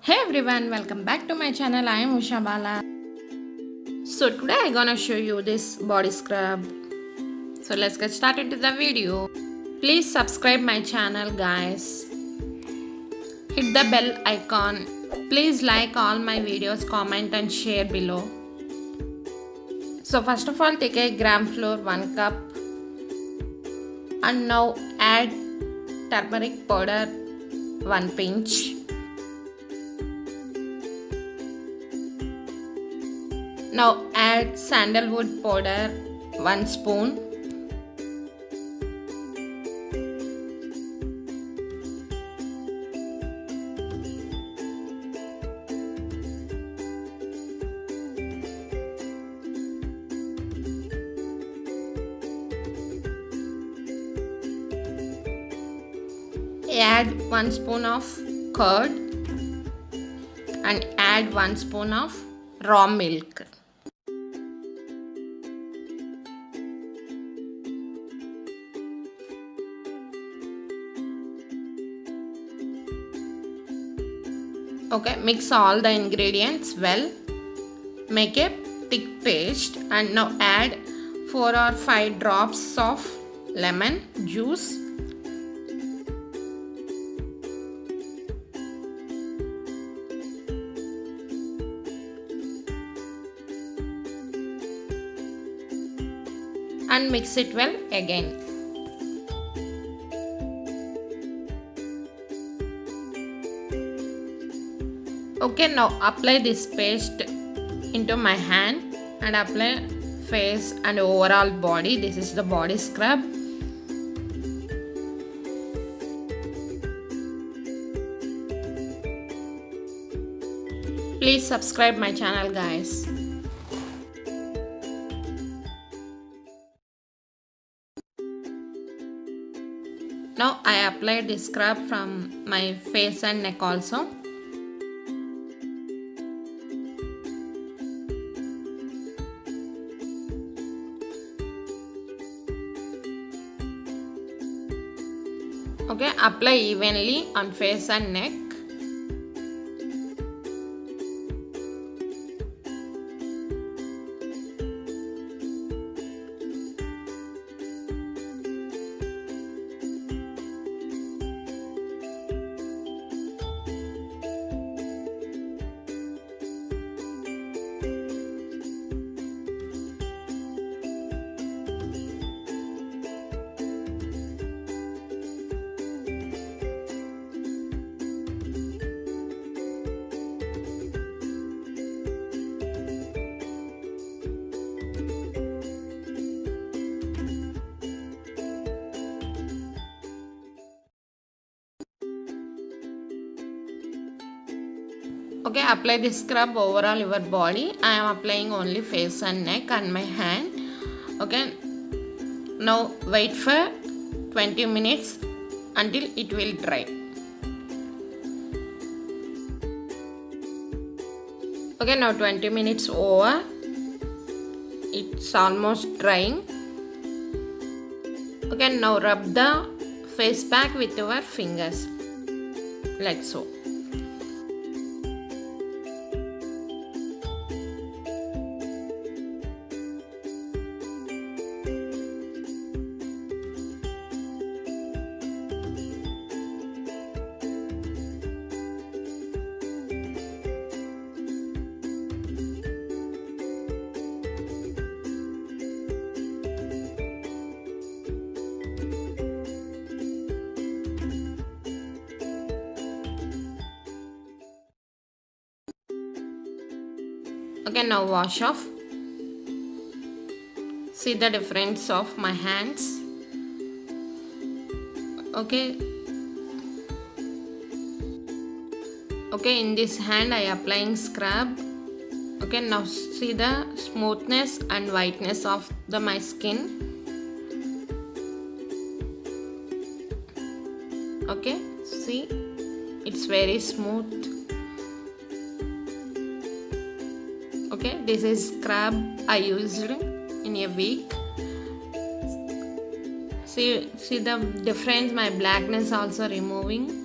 Hey everyone, welcome back to my channel. I am Usha Bala. So today I'm gonna show you this body scrub. So let's get started with the video. Please subscribe my channel guys. Hit the bell icon. Please like all my videos, comment and share below. So first of all, take a gram flour 1 cup and now add turmeric powder 1 pinch. Now add sandalwood powder 1 spoon. Add 1 spoon of curd and add 1 spoon of raw milk. Okay, mix all the ingredients well. Make a thick paste and now add 4 or 5 drops of lemon juice. And mix it well again. Okay, now apply this paste into my hand and apply face and overall body. This is the body scrub. Please subscribe my channel guys. Now I applied this scrub from my face and neck also. Okay, apply evenly on face and neck. Okay, apply this scrub overall your body. I am applying only face and neck and my hand. Okay, now wait for 20 minutes until it will dry. Okay, now 20 minutes over. It's almost drying. Okay, now rub the face pack with your fingers like so. Okay, now wash off. See the difference of my hands. Okay. Okay, in this hand I applying scrub. Okay, now see the smoothness and whiteness of my skin. Okay, see, it's very smooth. Okay, this is scrub I used in a week. See the difference, my blackness also removing.